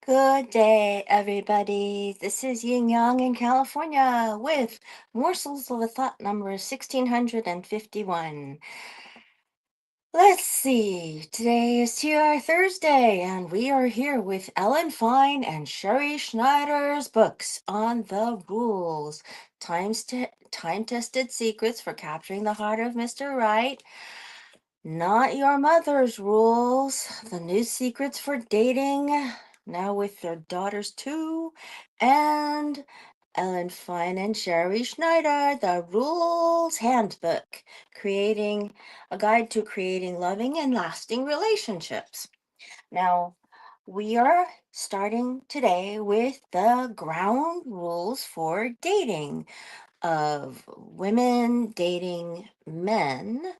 Good day, everybody. This is Yin Yang in California with Morsels of a Thought number 1651. Let's see. Today is TR Thursday, and we are here with Fein and Sherrie Schneider's books on the rules. Time-tested secrets for capturing the heart of Mr. Right. Not your mother's rules. The new secrets for dating. Now with their daughters too. And Fein and Sherrie Schneider, the Rules Handbook, creating a guide to creating loving and lasting relationships. Now, we are starting today with the ground rules for dating of women dating men,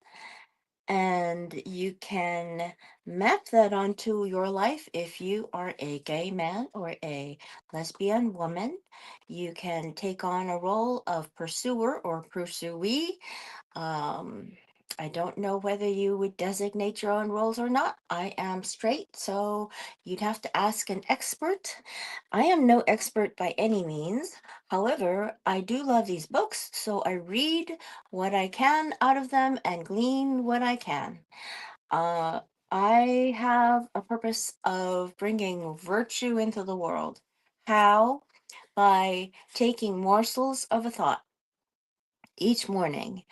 and you can map that onto your life if you are a gay man or a lesbian woman. You can take on a role of pursuer or pursuee. um, I don't know whether you would designate your own roles or not. I am straight, so you'd have to ask an expert. I am no expert by any means. However, I do love these books, so I read what I can out of them and glean what I can. Uh, I have a purpose of bringing virtue into the world. How? By taking morsels of a thought each morning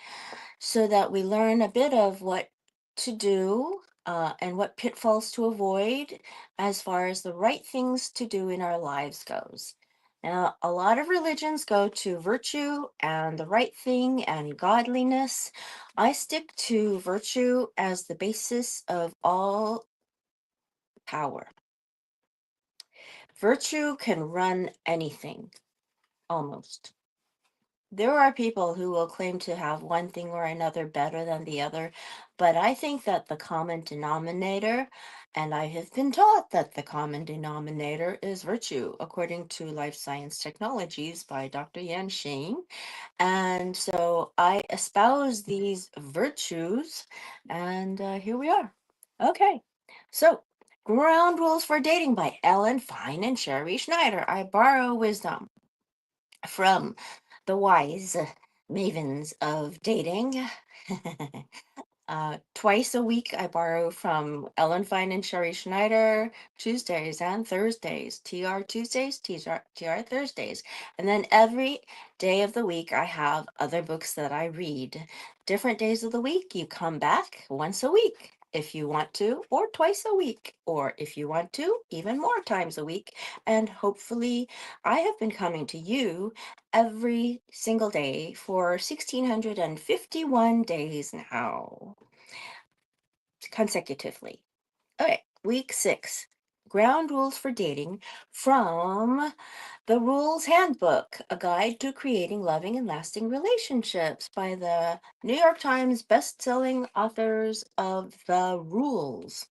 so that we learn a bit of what to do and what pitfalls to avoid as far as the right things to do in our lives goes. Now, a lot of religions go to virtue and the right thing and godliness. I stick to virtue as the basis of all power. Virtue can run anything, almost. There are people who will claim to have one thing or another better than the other, but I think that the common denominator, and I have been taught that the common denominator is virtue, according to Life Science Technologies by Dr. Yan Shing. And so I espouse these virtues, and here we are. Okay, so ground rules for dating by Fein and Sherrie Schneider. I borrow wisdom from the wise mavens of dating. Twice a week, I borrow from Fein and Sherrie Schneider, Tuesdays and Thursdays, TR Tuesdays, TR Thursdays. And then every day of the week, I have other books that I read. Different days of the week, you come back once a week if you want to, or twice a week, or if you want to, even more times a week. And hopefully, I have been coming to you every single day for 1651 days now, consecutively. Okay, week 6, ground rules for dating from the Rules Handbook, a guide to creating loving and lasting relationships by the New York Times best-selling authors of The Rules.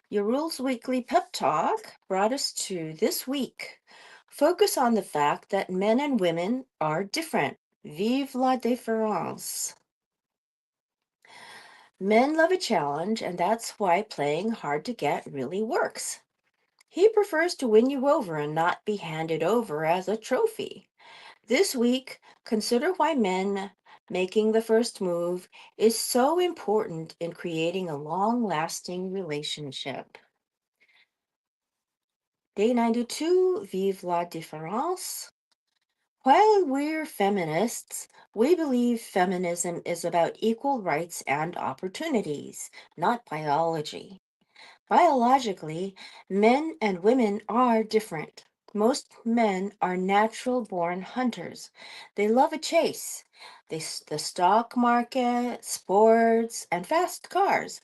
Your Rules Weekly Pep Talk brought us to this week. Focus on the fact that men and women are different. Vive la différence. Men love a challenge, and that's why playing hard to get really works. He prefers to win you over and not be handed over as a trophy. This week, consider why men making the first move is so important in creating a long-lasting relationship. Day 92, Vive la différence. While we're feminists, we believe feminism is about equal rights and opportunities, not biology. Biologically, men and women are different. Most men are natural born hunters. They love a chase. The stock market, sports, and fast cars.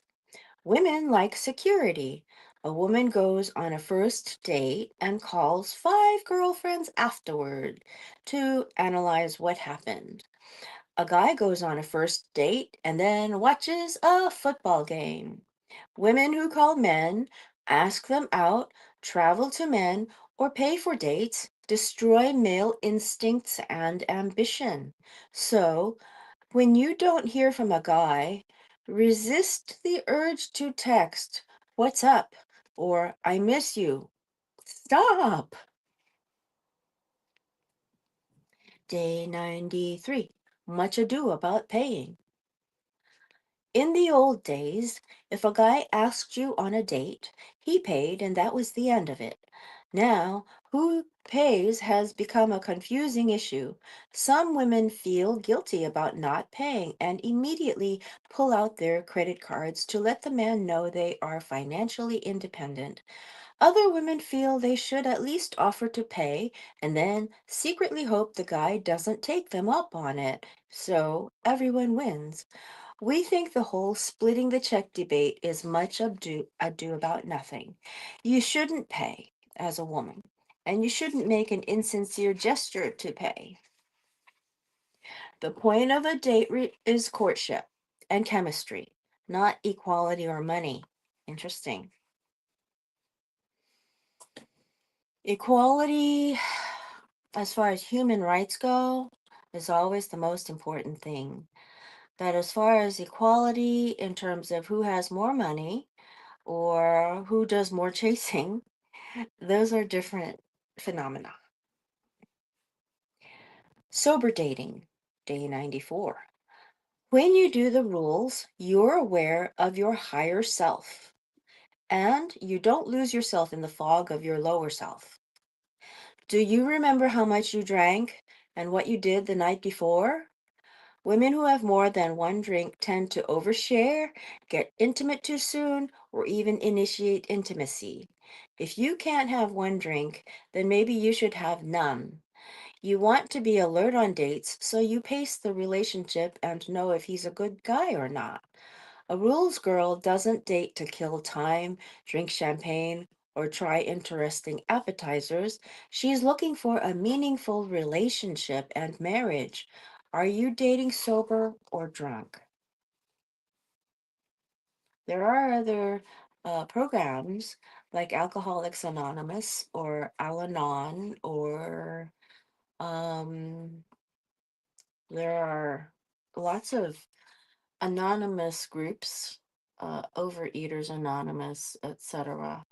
Women like security. A woman goes on a first date and calls 5 girlfriends afterward to analyze what happened. A guy goes on a first date and then watches a football game. Women who call men, ask them out, travel to men, or pay for dates destroy male instincts and ambition. So, when you don't hear from a guy, resist the urge to text, "What's up?" or "I miss you." Stop. Day 93. Much ado about paying. In the old days, if a guy asked you on a date, he paid and that was the end of it. Now, who pays has become a confusing issue. Some women feel guilty about not paying and immediately pull out their credit cards to let the man know they are financially independent. Other women feel they should at least offer to pay and then secretly hope the guy doesn't take them up on it. So everyone wins. We think the whole splitting the check debate is much ado about nothing. You shouldn't pay as a woman, and you shouldn't make an insincere gesture to pay. The point of a date is courtship and chemistry, not equality or money. Interesting. Equality, as far as human rights go, is always the most important thing. But as far as equality in terms of who has more money, or who does more chasing, those are different phenomena. Sober dating, day 94. When you do the rules, you're aware of your higher self and you don't lose yourself in the fog of your lower self. Do you remember how much you drank and what you did the night before? Women who have more than one drink tend to overshare, get intimate too soon, or even initiate intimacy. If you can't have one drink, then maybe you should have none. You want to be alert on dates, so you pace the relationship and know if he's a good guy or not. A rules girl doesn't date to kill time, drink champagne, or try interesting appetizers. She's looking for a meaningful relationship and marriage. Are you dating sober or drunk? There are other programs like Alcoholics Anonymous or Al Anon, or um, there are lots of anonymous groups, Overeaters Anonymous, etc.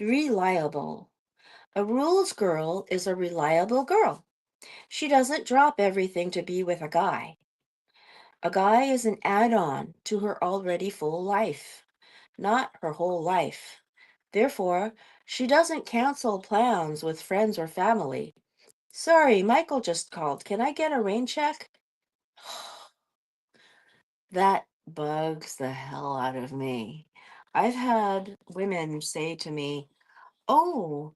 Reliable. A rules girl is a reliable girl. She doesn't drop everything to be with a guy. A guy is an add on to her already full life, not her whole life. Therefore, she doesn't cancel plans with friends or family. Sorry, Michael just called. Can I get a rain check? That bugs the hell out of me. I've had women say to me, "Oh,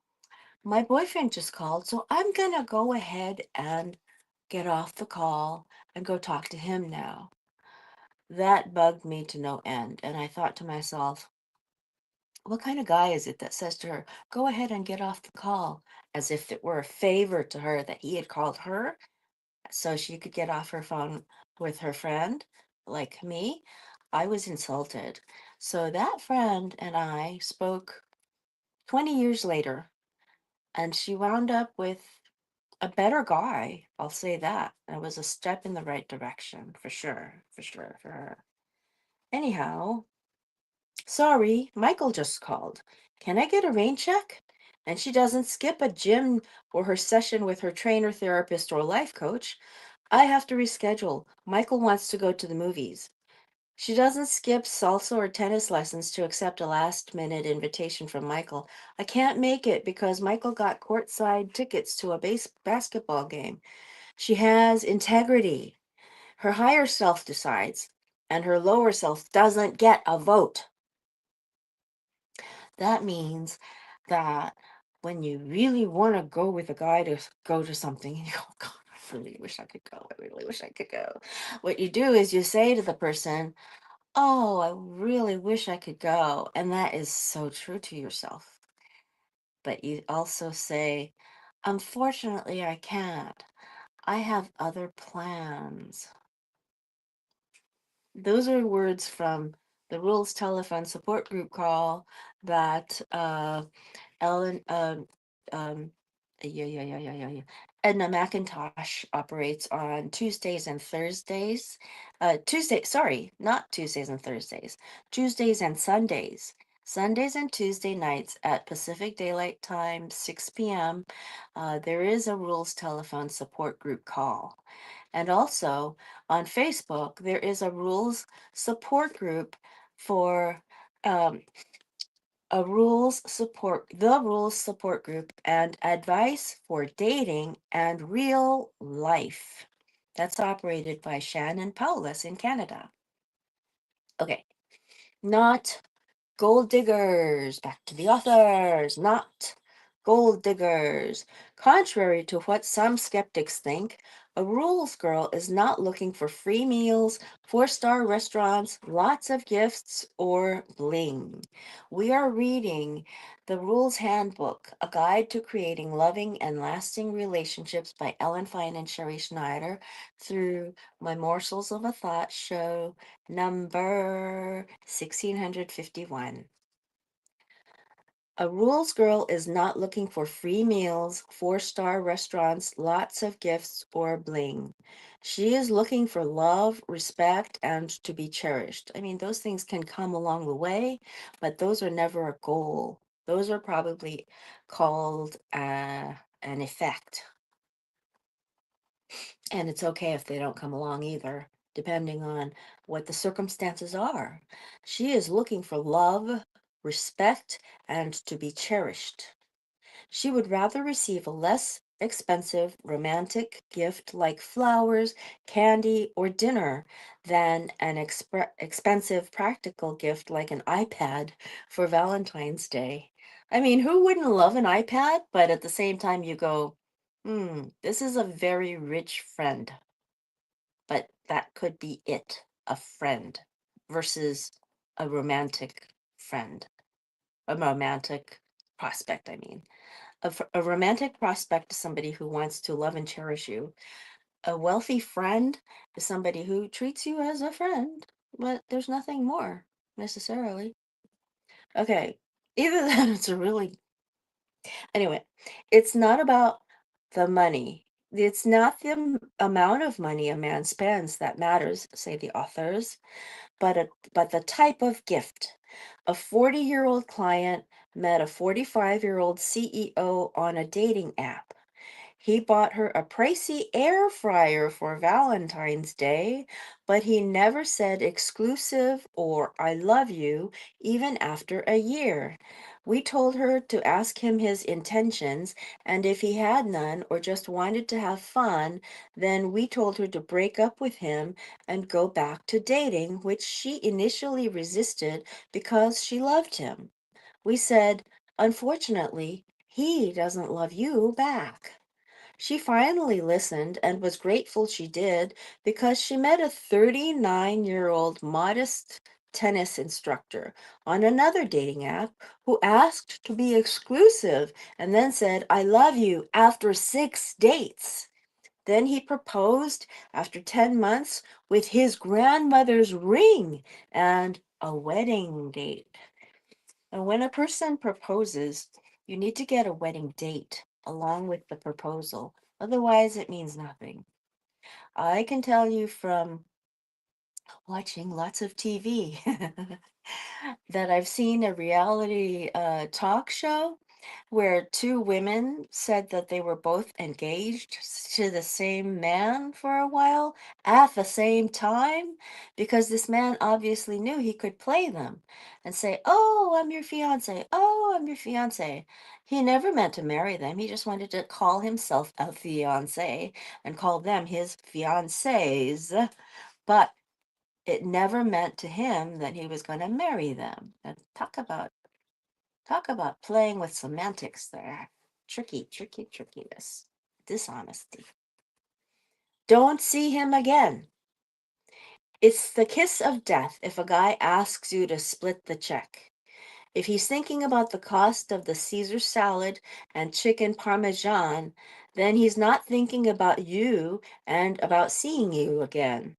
my boyfriend just called, so I'm going to go ahead and get off the call and go talk to him now." That bugged me to no end. And I thought to myself, what kind of guy is it that says to her, "Go ahead and get off the call," as if it were a favor to her that he had called her so she could get off her phone with her friend like me? I was insulted. So that friend and I spoke 20 years later, and she wound up with a better guy. I'll say that. It was a step in the right direction for sure, for sure, for her. Anyhow, sorry, Michael just called. Can I get a rain check? And she doesn't skip a gym or her session with her trainer, therapist, or life coach. I have to reschedule. Michael wants to go to the movies. She doesn't skip salsa or tennis lessons to accept a last minute invitation from Michael. I can't make it because Michael got courtside tickets to a basketball game. She has integrity. Her higher self decides, and her lower self doesn't get a vote. That means that when you really want to go with a guy to go to something, and you go, "God, I really wish I could go. I really wish I could go." What you do is you say to the person, "Oh, I really wish I could go." And that is so true to yourself. But you also say, "Unfortunately, I can't. I have other plans." Those are words from the Rules Telephone Support Group call that Ellen, um, yeah. Edna McIntosh operates on Tuesdays and Thursdays. Sorry, not Tuesdays and Thursdays, Tuesdays and Sundays, Sundays and Tuesday nights at Pacific Daylight Time, 6 p.m., there is a rules telephone support group call. And also on Facebook, there is a rules support group for um, the rules support group and advice for dating and real life. That's operated by Shannon Paulus in Canada. Okay, not gold diggers, back to the authors, not gold diggers. Contrary to what some skeptics think, a rules girl is not looking for free meals, four-star restaurants, lots of gifts, or bling. We are reading The Rules Handbook, a guide to creating loving and lasting relationships by Fein and Sherrie Schneider through my Morsels of a Thought show number 1651. A rules girl is not looking for free meals, four-star restaurants, lots of gifts, or bling. She is looking for love, respect, and to be cherished. I mean, those things can come along the way, but those are never a goal. Those are probably called an effect. And it's okay if they don't come along either, depending on what the circumstances are. She is looking for love, respect, and to be cherished. She would rather receive a less expensive romantic gift like flowers, candy, or dinner than an expensive practical gift like an iPad for Valentine's Day. I mean, who wouldn't love an iPad? But at the same time, you go, this is a very rich friend, but that could be it, a friend versus a romantic friend, a romantic prospect, I mean. A romantic prospect is somebody who wants to love and cherish you. A wealthy friend is somebody who treats you as a friend, but there's nothing more necessarily. Okay, either that it's a really, anyway, it's not about the money. It's not the amount of money a man spends that matters, say the authors, but the type of gift. A 40-year-old client met a 45-year-old CEO on a dating app. He bought her a pricey air fryer for Valentine's Day, but he never said exclusive or I love you even after a year. We told her to ask him his intentions, and if he had none or just wanted to have fun, then we told her to break up with him and go back to dating, which she initially resisted because she loved him. We said, unfortunately, he doesn't love you back. She finally listened and was grateful she did because she met a 39-year-old modest tennis instructor on another dating app who asked to be exclusive and then said, I love you after 6 dates. Then he proposed after 10 months with his grandmother's ring and a wedding date. And when a person proposes, you need to get a wedding date along with the proposal. Otherwise, it means nothing. I can tell you from watching lots of TV that I've seen a reality talk show where two women said that they were both engaged to the same man for a while at the same time because this man obviously knew he could play them and say, oh, I'm your fiance. Oh, I'm your fiance. He never meant to marry them. He just wanted to call himself a fiance and call them his fiancés. But it never meant to him that he was going to marry them. And talk about playing with semantics there. Trickiness. Dishonesty. Don't see him again. It's the kiss of death if a guy asks you to split the check. If he's thinking about the cost of the Caesar salad and chicken parmesan, then he's not thinking about you and about seeing you again.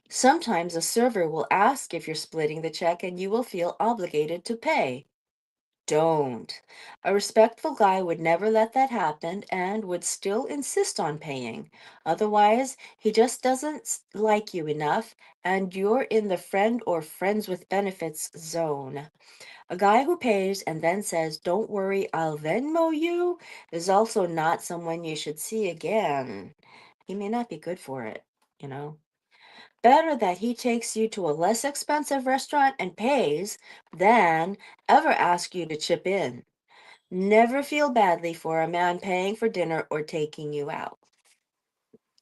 Sometimes a server will ask if you're splitting the check and you will feel obligated to pay. Don't. A respectful guy would never let that happen and would still insist on paying. Otherwise, he just doesn't like you enough, and you're in the friend or friends with benefits zone. A guy who pays and then says, "Don't worry, I'll Venmo you," is also not someone you should see again. He may not be good for it, you know. Better that he takes you to a less expensive restaurant and pays than ever ask you to chip in. Never feel badly for a man paying for dinner or taking you out.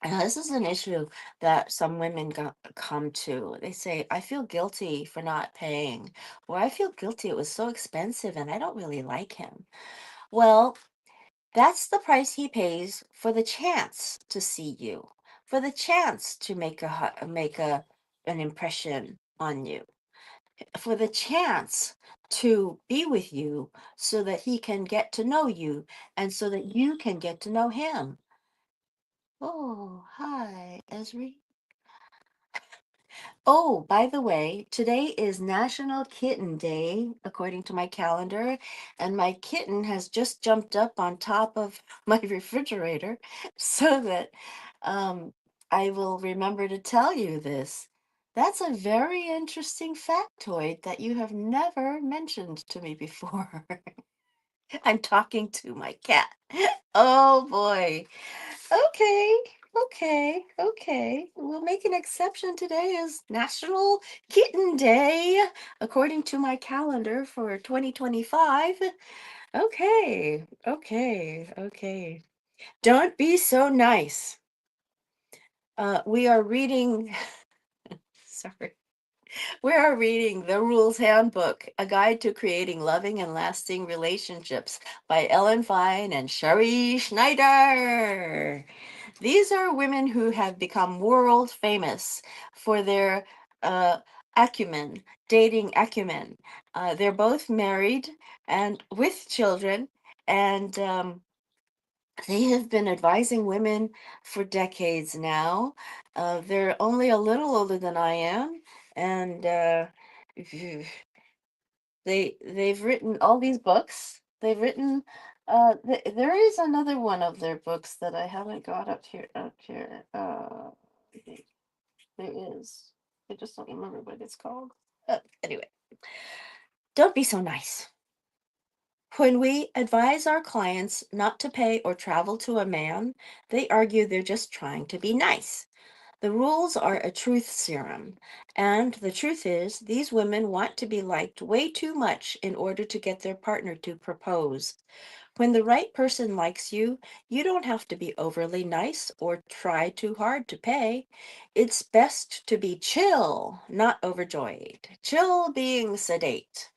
And this is an issue that some women come to. They say, "I feel guilty for not paying," or "I feel guilty, it was so expensive and I don't really like him." Well, that's the price he pays for the chance to see you, for the chance to make an impression on you, for the chance to be with you so that he can get to know you and so that you can get to know him. Oh, hi, Esri. Oh, by the way, today is National Kitten Day, according to my calendar, and my kitten has just jumped up on top of my refrigerator so that um, I will remember to tell you this. That's a very interesting factoid that you have never mentioned to me before. I'm talking to my cat. Oh boy. Okay, okay. We'll make an exception. Today is National Kitten Day, according to my calendar for 2025. Okay. Don't be so nice. We are reading, sorry. We are reading The Rules Handbook, a guide to creating loving and lasting relationships by Ellen Fein and Sherrie Schneider. These are women who have become world famous for their uh, acumen, dating acumen. They're both married and with children, and they have been advising women for decades now. They're only a little older than I am, and they've written all these books. They've written. There is another one of their books that I haven't got up here. Up here, there is. I just don't remember what it's called. Anyway, don't be so nice. When we advise our clients not to pay or travel to a man, they argue they're just trying to be nice. The rules are a truth serum, and the truth is, these women want to be liked way too much in order to get their partner to propose. When the right person likes you, you don't have to be overly nice or try too hard to pay. It's best to be chill, not overjoyed. Chill being sedate.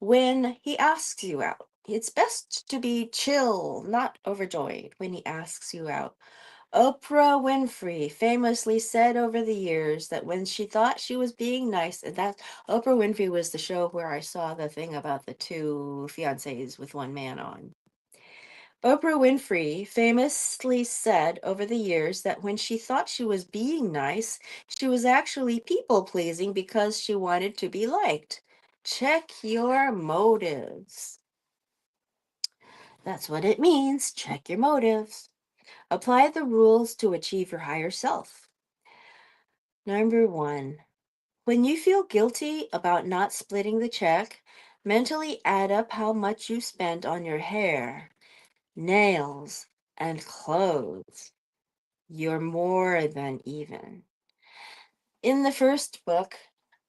When he asks you out, it's best to be chill, not overjoyed when he asks you out. Oprah Winfrey famously said over the years that when she thought she was being nice, and that Oprah Winfrey was the show where I saw the thing about the two fiancés with one man on. Oprah Winfrey famously said over the years that when she thought she was being nice, she was actually people pleasing because she wanted to be liked. Check your motives. That's what it means. Check your motives. Apply the rules to achieve your higher self. Number one, when you feel guilty about not splitting the check, mentally add up how much you spent on your hair, nails, and clothes. You're more than even. In the first book,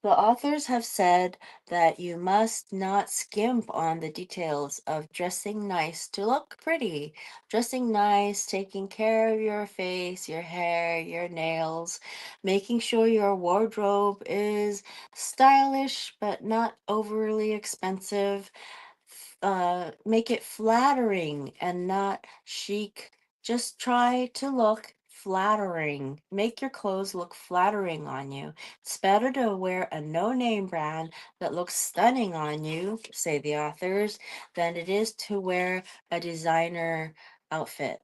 the authors have said that you must not skimp on the details of dressing nice to look pretty. Dressing nice, taking care of your face, your hair, your nails, making sure your wardrobe is stylish but not overly expensive. Make it flattering and not chic. Just try to look flattering. Make your clothes look flattering on you. It's better to wear a no-name brand that looks stunning on you, say the authors, than it is to wear a designer outfit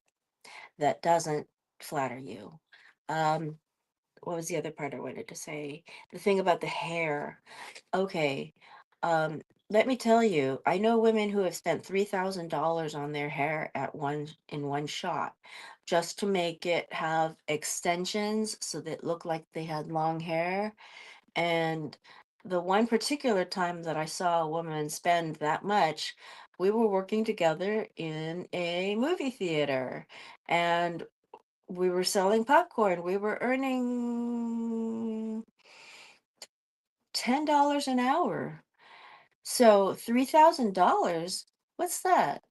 that doesn't flatter you. Um, what was the other part I wanted to say? The thing about the hair. Okay. Um, let me tell you, I know women who have spent $3,000 on their hair at one shot just to make it have extensions so that it looked like they had long hair. And the one particular time that I saw a woman spend that much, we were working together in a movie theater and we were selling popcorn. We were earning $10 an hour. So $3,000, what's that?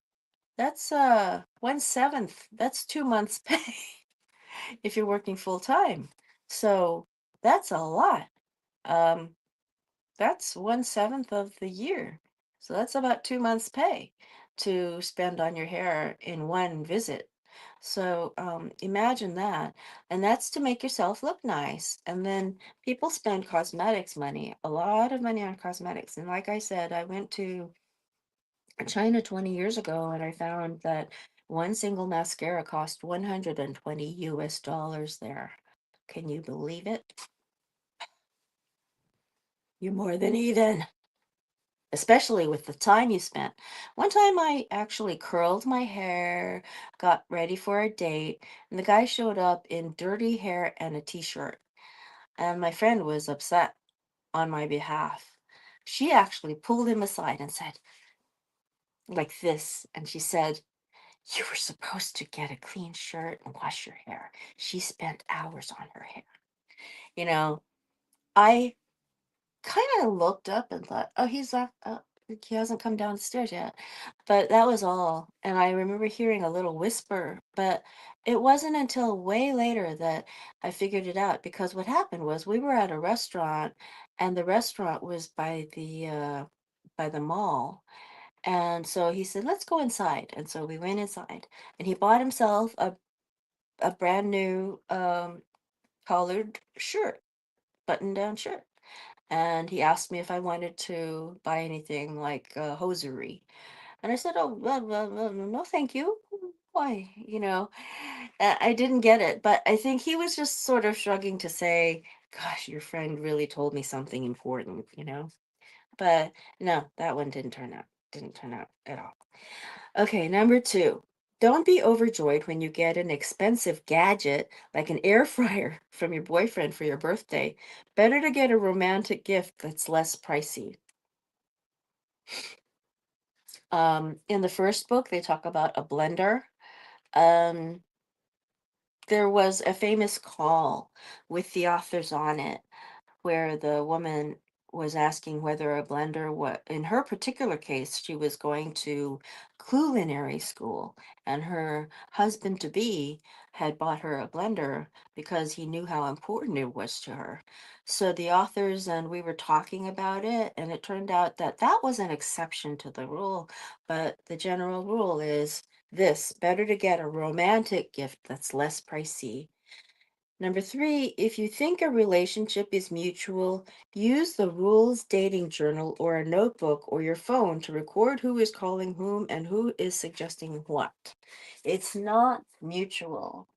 That's 1/7. That's 2 months pay if you're working full time. So that's a lot. Um, that's 1/7 of the year. So that's about 2 months pay to spend on your hair in one visit. So imagine that. And that's to make yourself look nice. And then people spend cosmetics money, a lot of money on cosmetics. And like I said, I went to China 20 years ago and I found that one single mascara cost 120 US dollars there. Can you believe it? You're more than even, especially with the time you spent. One time I actually curled my hair, got ready for a date, and the guy showed up in dirty hair and a t-shirt. And my friend was upset on my behalf. She actually pulled him aside and said, like this, and she said, "You were supposed to get a clean shirt and wash your hair. She spent hours on her hair." You know, I kind of looked up and thought, "Oh, he's not, he hasn't come downstairs yet." But that was all. And I remember hearing a little whisper, but it wasn't until way later that I figured it out because what happened was we were at a restaurant and the restaurant was by the mall. And so he said, "Let's go inside." And so we went inside and he bought himself a brand new collared shirt, button down shirt. And he asked me if I wanted to buy anything like hosiery. And I said, "Oh, no, thank you. Why?" I didn't get it, but I think he was just sort of shrugging to say, "Gosh, your friend really told me something important." But no, that one didn't turn out at all. Okay, number two. Don't be overjoyed when you get an expensive gadget like an air fryer from your boyfriend for your birthday. Better to get a romantic gift that's less pricey. In the first book, they talk about a blender. Um, there was a famous call with the authors on it where the woman was asking whether a blender, what in her particular case she was going to culinary school and her husband to be had bought her a blender because he knew how important it was to her. So the authors and we were talking about it and it turned out that that was an exception to the rule, but the general rule is this: better to get a romantic gift that's less pricey. Number three, if you think a relationship is mutual, use the rules dating journal or a notebook or your phone to record who is calling whom and who is suggesting what. It's not mutual.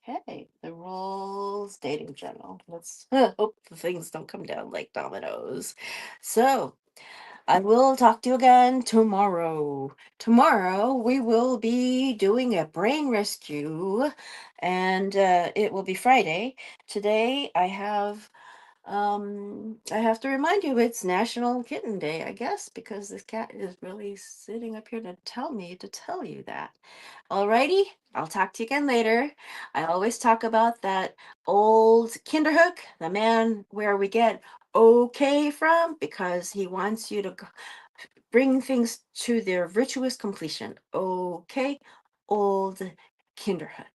Okay, the rules dating journal. Let's hope the things don't come down like dominoes. So, I will talk to you again tomorrow. Tomorrow we will be doing a brain rescue and it will be Friday. Today I have to remind you it's National Kitten Day, I guess, because this cat is really sitting up here to tell me to tell you that. Alrighty, I'll talk to you again later. I always talk about that old Kinderhook, the man where we get okay from, because he wants you to bring things to their virtuous completion. Okay, old Kinderhook.